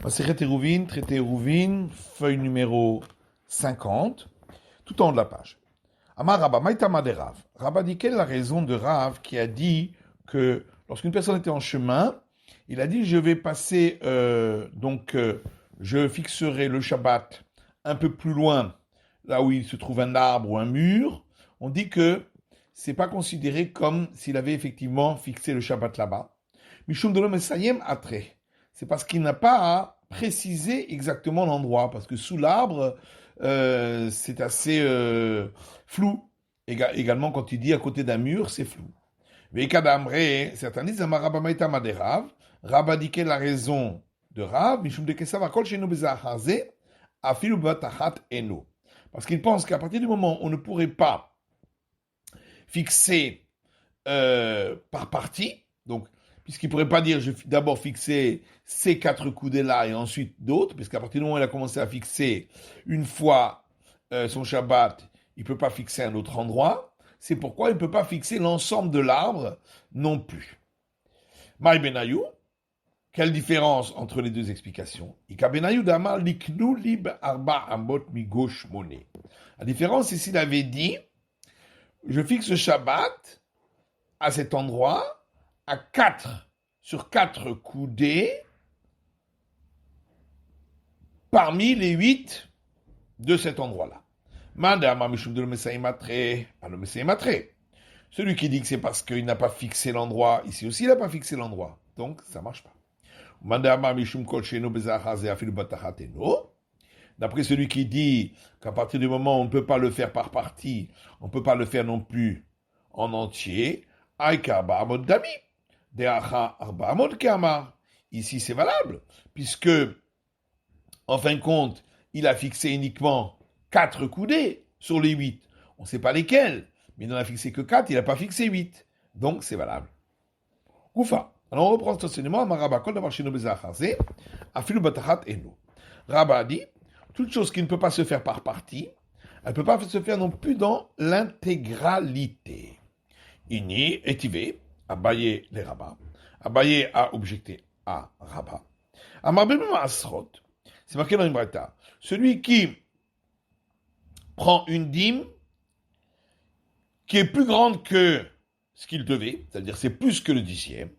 Masechet Eruvin, traité Eruvin, feuille numéro 50, tout en haut de la page. Amar Rabba, Maïtama de Rav. Rabba dit quelle est la raison de Rav qui a dit que lorsqu'une personne était en chemin, il a dit je vais passer, je fixerai le Shabbat un peu plus loin, là où il se trouve un arbre ou un mur. On dit que c'est pas considéré comme s'il avait effectivement fixé le Shabbat là-bas. Mishum de l'Omesayem Atre. C'est parce qu'il n'a pas à préciser exactement l'endroit, parce que sous l'arbre, c'est assez flou. Également, quand il dit à côté d'un mur, c'est flou. Veikadamre, certains disent, Amarabamaita Maderav, Rabba dit quelle est la raison de Rav, Mishum de Kesava Kol Shenu Bezahaze, Afilu Batachat Eno. Parce qu'il pense qu'à partir du moment où on ne pourrait pas fixer par partie, donc puisqu'il ne pourrait pas dire je vais d'abord fixer ces 4 coudées-là et ensuite d'autres, puisqu'à partir du moment où il a commencé à fixer une fois son Shabbat, il ne peut pas fixer un autre endroit. C'est pourquoi il ne peut pas fixer l'ensemble de l'arbre non plus. Maï Benayou, quelle différence entre les deux explications? Ika Benayou damar liknu lib arba amot migosh moné. La différence, c'est s'il avait dit je fixe Shabbat à cet endroit à 4 sur 4 coudées parmi les 8 de cet endroit-là. Celui qui dit que c'est parce qu'il n'a pas fixé l'endroit, ici aussi il n'a pas fixé l'endroit. Donc ça ne marche pas. D'après celui qui dit qu'à partir du moment où on ne peut pas le faire par partie, on ne peut pas le faire non plus en entier, ici c'est valable, puisque en fin de compte, il a fixé uniquement 4 coudées sur les 8. On ne sait pas lesquelles, mais il n'en a fixé que 4, il n'a pas fixé 8. Donc c'est valable. Oufa. Alors on reprend cet enseignement. Rabba a dit, toute chose qui ne peut pas se faire par partie, elle ne peut pas se faire non plus dans l'intégralité. Ini etive, Abaye les Rabba. Abaye a objecté à Rabba. Amarbenu Asrot. C'est marqué dans une braïta. Celui qui prend une dîme qui est plus grande que ce qu'il devait, c'est-à-dire c'est plus que le 10e.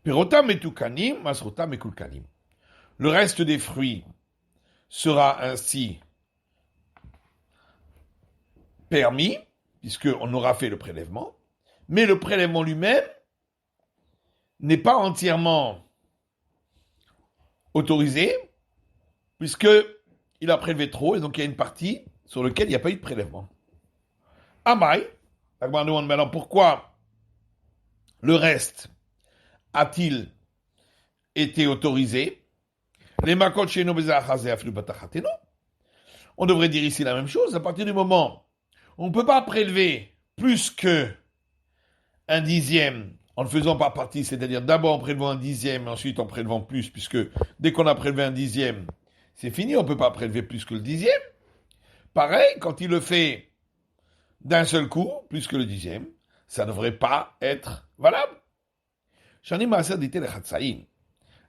Pirotam et tukanim, masrotam et kulkanim. Le reste des fruits sera ainsi permis, puisqu'on aura fait le prélèvement, mais le prélèvement lui-même n'est pas entièrement autorisé, puisqu'il a prélevé trop, et donc il y a une partie sur laquelle il n'y a pas eu de prélèvement. Amai, la Gemara demande maintenant pourquoi le reste a-t-il été autorisé? Les makot chez nous, on devrait dire ici la même chose. À partir du moment où on ne peut pas prélever plus que un dixième en le faisant par partie, c'est-à-dire d'abord en prélevant un dixième, ensuite en prélevant plus, puisque dès qu'on a prélevé un dixième, c'est fini, on ne peut pas prélever plus que le dixième. Pareil, quand il le fait d'un seul coup, plus que le dixième, ça ne devrait pas être valable. Shani Maaser dit les Chatsaïm.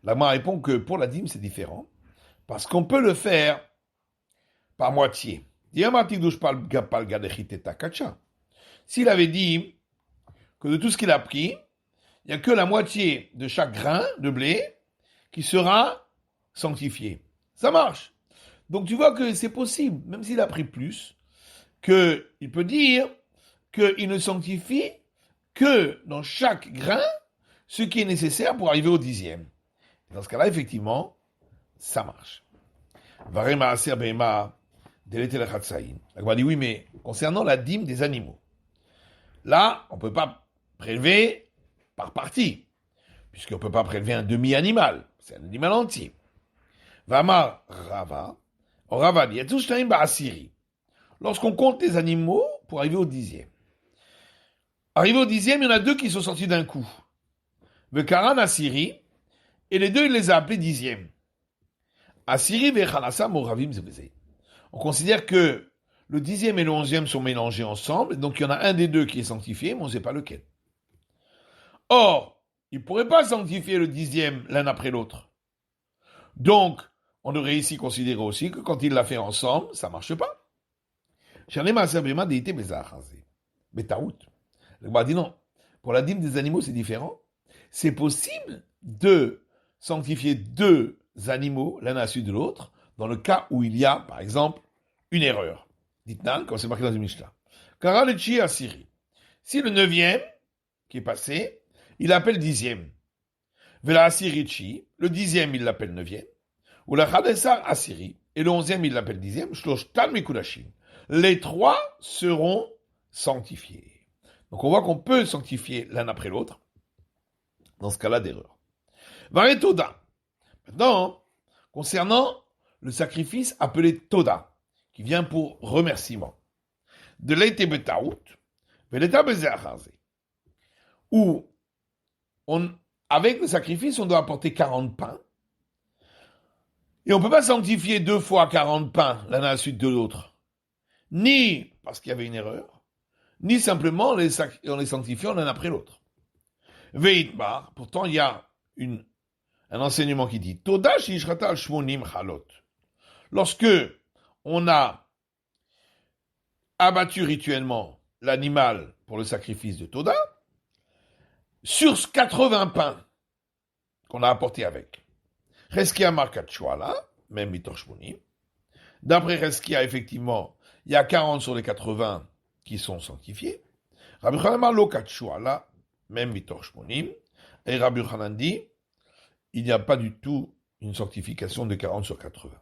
La Gemara répond que pour la dîme, c'est différent, parce qu'on peut le faire par moitié. S'il avait dit que de tout ce qu'il a pris, il n'y a que la moitié de chaque grain de blé qui sera sanctifié. Ça marche. Donc tu vois que c'est possible, même s'il a pris plus, qu'il peut dire qu'il ne sanctifie que dans chaque grain ce qui est nécessaire pour arriver au dixième. Dans ce cas-là, effectivement, ça marche. La Gemara dit oui, mais concernant la dîme des animaux, là, on ne peut pas prélever par partie, puisqu'on ne peut pas prélever un demi-animal, c'est un animal entier. Vamar Rava, Rava dit, lorsqu'on compte les animaux pour arriver au dixième. Arrivé au dixième, il y en a 2 qui sont sortis d'un coup. Vekaran Asiri, et les 2, il les a appelés dixième. Asiri vechanasa moravim zebeze. On considère que le 10e et le 11e sont mélangés ensemble, donc il y en a un des 2 qui est sanctifié, mais on ne sait pas lequel. Or, il ne pourrait pas sanctifier le 10e l'un après l'autre. Donc, on devrait ici considérer aussi que quand il l'a fait ensemble, ça marche pas. Shanema Sabema Deite Bezahazé. Betaout. Le Gemara dit non. Pour la dîme des animaux, c'est différent. C'est possible de sanctifier deux animaux, l'un à la suite de l'autre, dans le cas où il y a, par exemple, une erreur. Dites-nous, comme c'est marqué dans une Mishnah. Kara le Chi Asiri. Si le neuvième, qui est passé, il appelle dixième. Vela Asiri Chi, le dixième, il l'appelle neuvième. Ou la Chadesar Asiri, et le onzième, il l'appelle dixième. Shloshtan Mikudashim. Les trois seront sanctifiés. Donc on voit qu'on peut sanctifier l'un après l'autre, dans ce cas-là d'erreur. Varetoda. Maintenant, concernant le sacrifice appelé Toda, qui vient pour remerciement, de l'été betaout, veleta bezeachazé, où avec le sacrifice, on doit apporter 40 pains, et on ne peut pas sanctifier 2 fois 40 pains l'un à la suite de l'autre, ni parce qu'il y avait une erreur, ni simplement en les sanctifiant l'un après l'autre. Veitmar, pourtant il y a un enseignement qui dit Toda shishrata al shmonim chalot. Lorsque on a abattu rituellement l'animal pour le sacrifice de Toda, sur 80 pains qu'on a apporté avec, Reskia markat shwala, même mitor shmonim. D'après Reskia, effectivement, il y a 40 sur les 80 qui sont sanctifiés. Rabbi Chanan lo katshwala, même mitor shmonim. Et Rabbi Chanan dit il n'y a pas du tout une sanctification de 40 sur 80.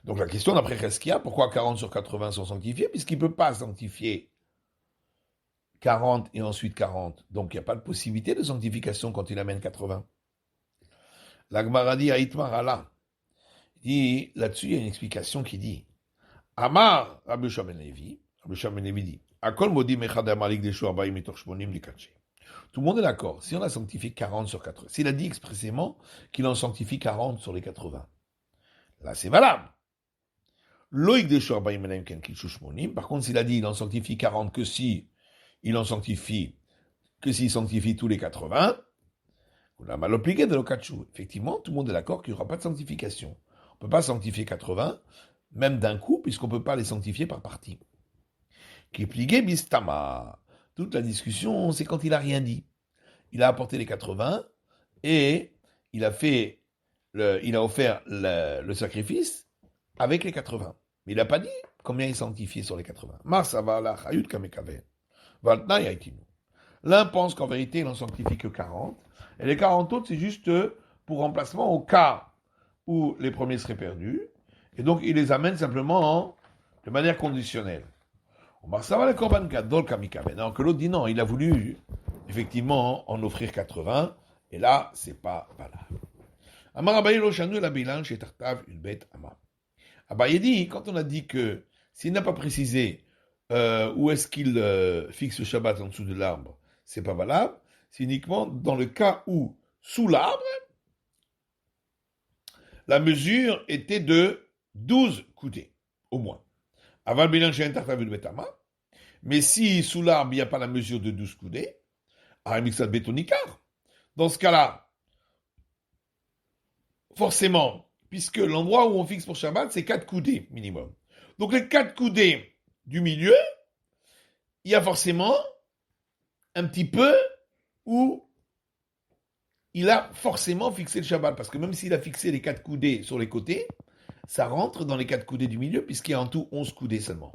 Donc la question d'après Reskia, pourquoi 40 sur 80 sont sanctifiés? Puisqu'il ne peut pas sanctifier 40 et ensuite 40. Donc il n'y a pas de possibilité de sanctification quand il amène 80. La Gemara dit Aïtmar Allah. Dit, là-dessus, il y a une explication qui dit Amar Rabbi Shimon Levi. Rabbi Shimon Levi dit Akol modi mechad amalik deshu abayim mitoch shmonim likaché. Tout le monde est d'accord. Si on a sanctifié 40 sur 80, s'il a dit expressément qu'il en sanctifie 40 sur les 80, là c'est valable. Loïc des Shorbaïm Menem Ken Kishushmonim. Par contre, s'il a dit il en sanctifie 40 que si il en sanctifie, que s'il sanctifie tous les 80, on a mal obligé de l'Okachu. Effectivement, tout le monde est d'accord qu'il n'y aura pas de sanctification. On ne peut pas sanctifier 80, même d'un coup, puisqu'on ne peut pas les sanctifier par partie. Qui est plié bistama. Toute la discussion, c'est quand il n'a rien dit. Il a apporté les 80 et il a offert le sacrifice avec les 80. Mais il n'a pas dit combien il sanctifiait sur les 80. L'un pense qu'en vérité, il n'en sanctifie que 40. Et les 40 autres, c'est juste pour remplacement au cas où les premiers seraient perdus. Et donc, il les amène simplement de manière conditionnelle. Alors que l'autre dit non, il a voulu effectivement en offrir 80. Et là, c'est pas valable. Abaye dit, quand on a dit que s'il n'a pas précisé où est-ce qu'il fixe le Shabbat en dessous de l'arbre, c'est pas valable, c'est uniquement dans le cas où, sous l'arbre, la mesure était de 12 coudées, au moins. Aval bilan chez un betama, mais si sous l'arbre il n'y a pas la mesure de 12 coudées, un mixat bétonicar, dans ce cas-là, forcément, puisque l'endroit où on fixe pour Shabbat, c'est 4 coudées minimum. Donc les 4 coudées du milieu, il y a forcément un petit peu où il a forcément fixé le Shabbat. Parce que même s'il a fixé les 4 coudées sur les côtés, ça rentre dans les 4 coudées du milieu, puisqu'il y a en tout 11 coudées seulement.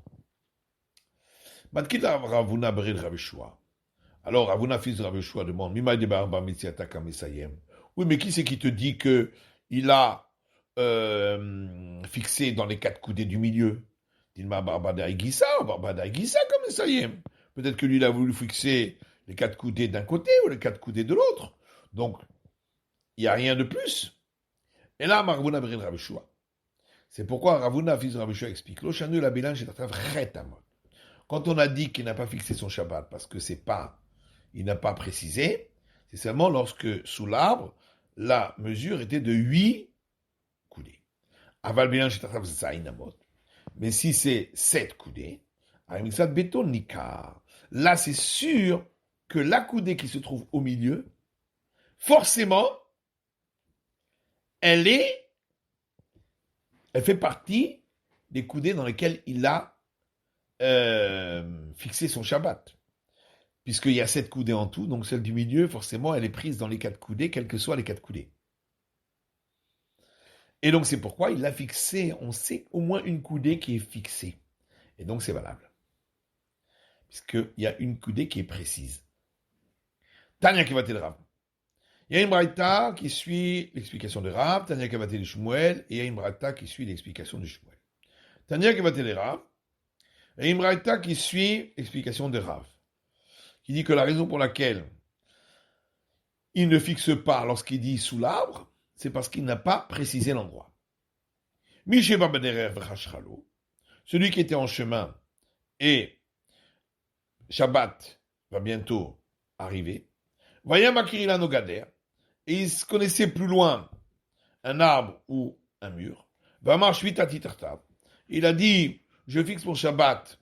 Alors Ravuna, fils de Rav Yoshua, demande oui, mais qui c'est qui te dit que il a fixé dans les 4 coudées du milieu? Dilma Barbada Igissa, comme ça y est. Peut-être que lui, il a voulu fixer les 4 coudées d'un côté ou les 4 coudées de l'autre. Donc, il n'y a rien de plus. Et là, Ravuna Berin Rav Yoshua. C'est pourquoi Ravuna, fils de Rav Yoshua, explique. Quand on a dit qu'il n'a pas fixé son Shabbat, parce que il n'a pas précisé, c'est seulement lorsque, sous l'arbre, la mesure était de 8 coudées. Aval bilan shetatav zainamot. Mais si c'est 7 coudées, là c'est sûr que la coudée qui se trouve au milieu, forcément, elle est elle fait partie des coudées dans lesquelles il a fixé son Shabbat. Puisqu'il y a 7 coudées en tout, donc celle du milieu, forcément, elle est prise dans les 4 coudées, quels que soient les 4 coudées. Et donc c'est pourquoi il l'a fixé, on sait au moins une coudée qui est fixée. Et donc c'est valable. Puisqu'il y a une coudée qui est précise. Tanya Kevatel Rav. Il y a une braïta qui suit l'explication de Rav, Tanya Kevatel Shmuel, et il y a une braïta qui suit l'explication de Shmuel. Tanya Kevatel Rav, et une braïta qui suit l'explication de Rav, qui dit que la raison pour laquelle il ne fixe pas lorsqu'il dit sous l'arbre, c'est parce qu'il n'a pas précisé l'endroit. Misheva Bederer V'chashchalo, celui qui était en chemin et Shabbat va bientôt arriver. Vayam Akirila Nogader, et il se connaissait plus loin un arbre ou un mur. Vamar Shvitati Tartav, il a dit, je fixe mon Shabbat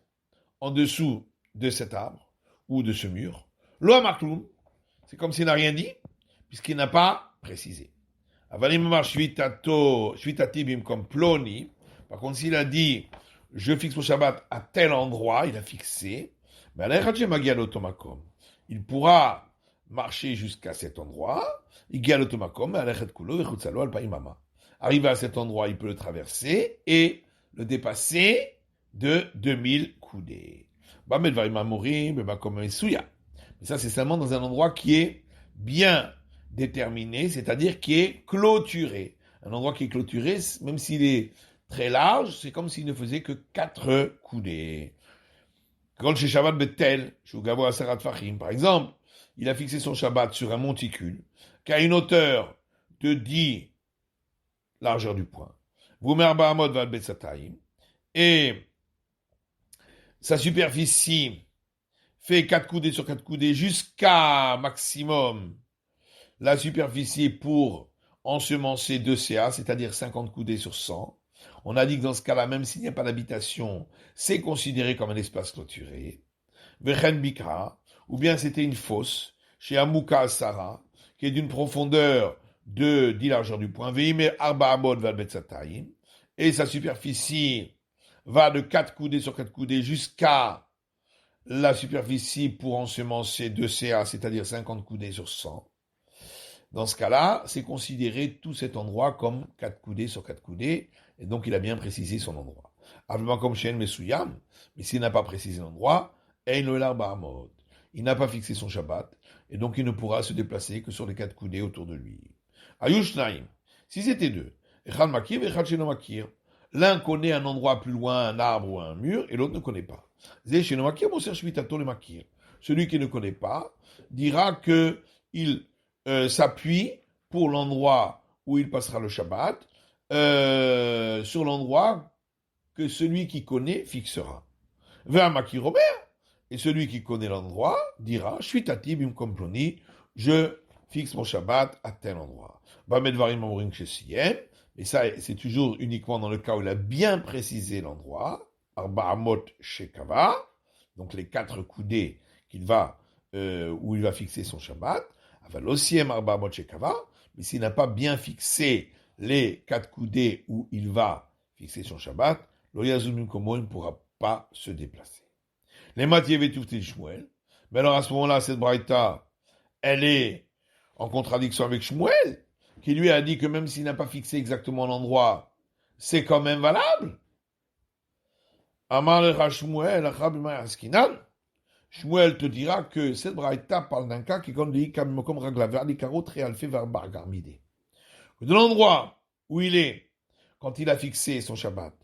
en dessous de cet arbre ou de ce mur. Lo Amartun, c'est comme s'il n'a rien dit, puisqu'il n'a pas précisé. Avalim Amar Shvitati Bim comme Ploni, par contre s'il a dit, je fixe mon Shabbat à tel endroit, il a fixé, il pourra marcher jusqu'à cet endroit, arrivé à cet endroit, il peut le traverser et le dépasser de 2000 coudées. Mais ça, c'est seulement dans un endroit qui est bien déterminé, c'est-à-dire qui est clôturé. Un endroit qui est clôturé, même s'il est très large, c'est comme s'il ne faisait que 4 coudées. Quand chez Shabbat Betel, par exemple, il a fixé son Shabbat sur un monticule qui a une hauteur de 10 largeur du poing. Et sa superficie fait 4 coudées sur 4 coudées jusqu'à maximum la superficie pour ensemencer 2 CA, c'est-à-dire 50 coudées sur 100. On a dit que dans ce cas-là, même s'il n'y a pas d'habitation, c'est considéré comme un espace clôturé. Vechen Bikra, ou bien c'était une fosse, chez Amuka Sarah, qui est d'une profondeur de 10 largeurs du poing, Veime Arba Amod Valbetsataim, et sa superficie va de 4 coudées sur 4 coudées jusqu'à la superficie pour ensemencer 2 CA, c'est-à-dire 50 coudées sur 100. Dans ce cas-là, c'est considéré tout cet endroit comme 4 coudées sur 4 coudées, et donc il a bien précisé son endroit. Avlement comme Shen Mesuyam, mais s'il n'a pas précisé l'endroit, il n'a pas fixé son Shabbat, et donc il ne pourra se déplacer que sur les 4 coudées autour de lui. Ayushnaim, si c'était deux, Echad Makir et Echad Sheno Makir, l'un connaît un endroit plus loin, un arbre ou un mur, et l'autre ne connaît pas. Zeh Sheno Makir, Moser Shvitato le Makir. Celui qui ne connaît pas dira que il s'appuie pour l'endroit où il passera le Shabbat, sur l'endroit que celui qui connaît fixera. Vers Makir Omer, et celui qui connaît l'endroit dira, Shvitati bim komploni, je fixe mon Shabbat à tel endroit. Bamedvarim amorim shesiyem, et ça c'est toujours uniquement dans le cas où il a bien précisé l'endroit, Arba Amot shekava, donc les 4 coudées qu'il va, où il va fixer son Shabbat, Aval osiem Arba Amot shekava, mais s'il n'a pas bien fixé les 4 coudées où il va fixer son Shabbat, lo yazum komo, il ne pourra pas se déplacer. Les Mathieu Vetouté Shmuel. Mais alors à ce moment-là, cette braïta, elle est en contradiction avec Shmuel, qui lui a dit que même s'il n'a pas fixé exactement l'endroit, c'est quand même valable. Amar lecha Shmuel, Shmuel te dira que cette braïta parle d'un cas qui conduit comme raglaver les carreaux très alfé vers Bargarmide. De l'endroit où il est, quand il a fixé son Shabbat,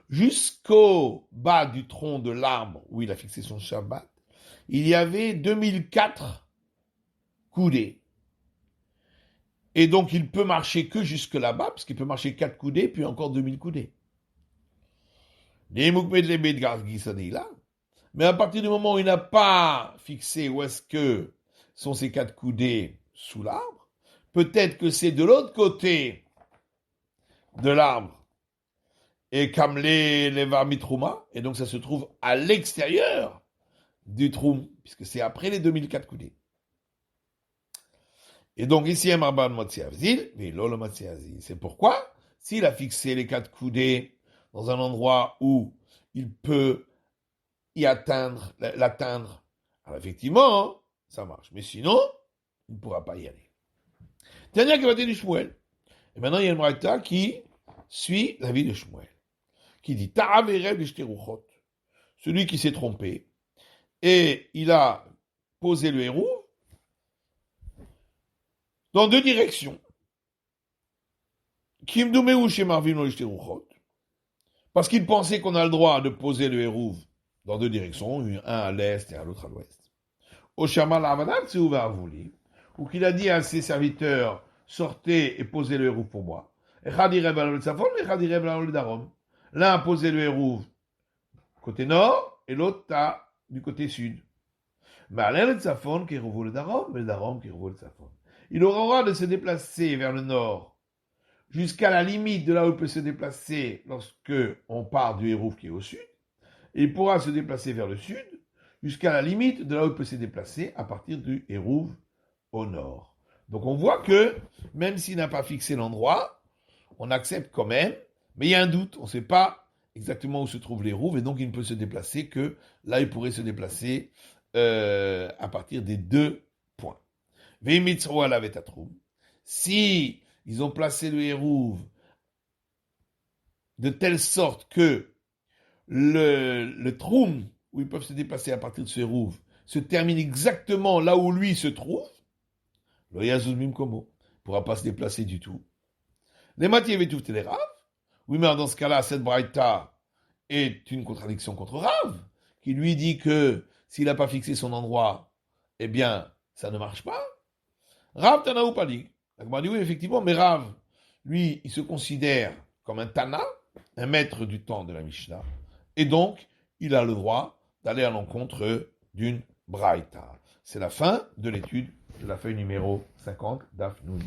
jusqu'au bas du tronc de l'arbre où il a fixé son Shabbat, il y avait 2004 coudées. Et donc, il peut marcher que jusque là-bas, parce qu'il peut marcher 4 coudées, puis encore 2000 coudées. Mais à partir du moment où il n'a pas fixé où est-ce que sont ces 4 coudées sous l'arbre, peut-être que c'est de l'autre côté de l'arbre, et Kamle Leva Mitrouma, et donc ça se trouve à l'extérieur du Troum, puisque c'est après les 2004 coudées. Et donc ici, c'est pourquoi S'il a fixé les 4 coudées dans un endroit où il peut l'atteindre, alors effectivement, hein, ça marche. Mais sinon, il ne pourra pas y aller. Tania qui va dire du Shmuel. Et maintenant, il y a une braïta qui suit l'avis de Shmuel, qui dit Ta'averev l'ishteruchot. Celui qui s'est trompé, et il a posé le héros dans 2 directions. Kimdoumeu chez Marvin l'ishteruchot. Parce qu'il pensait qu'on a le droit de poser le héros dans 2 directions, un à l'est et l'autre à l'ouest. Oshama l'avadat s'est ouvert à voler, ou qu'il a dit à ses serviteurs, sortez et posez le héros pour moi. L'un a posé le héros côté nord, et l'autre du côté sud. Mais le Tzafon qui revoit le Darom, mais le Darom qui revoit le Tzafon. Il aura le droit de se déplacer vers le nord, jusqu'à la limite de là où il peut se déplacer lorsque on part du Hérouf qui est au sud, et il pourra se déplacer vers le sud, jusqu'à la limite de là où il peut se déplacer à partir du Hérouf au nord. Donc on voit que, même s'il n'a pas fixé l'endroit, on accepte quand même, mais il y a un doute, on ne sait pas exactement où se trouve l'Hérouf, et donc il ne peut se déplacer que là il pourrait se déplacer à partir des 2 points. Si ils ont placé le Hérouv de telle sorte que le troum où ils peuvent se déplacer à partir de ce Hérouv se termine exactement là où lui se trouve, le Yazuzmim Komo ne pourra pas se déplacer du tout. Les matières vétouves les Rav. Oui, mais dans ce cas-là, cette braïta est une contradiction contre Rav, qui lui dit que s'il n'a pas fixé son endroit, eh bien, ça ne marche pas. Rav Tana ou pas dit. La dit oui, effectivement, mais Rav, lui, il se considère comme un Tana, un maître du temps de la Mishnah, et donc, il a le droit d'aller à l'encontre d'une braïta. C'est la fin de l'étude de la feuille numéro 50 d'Afnoun.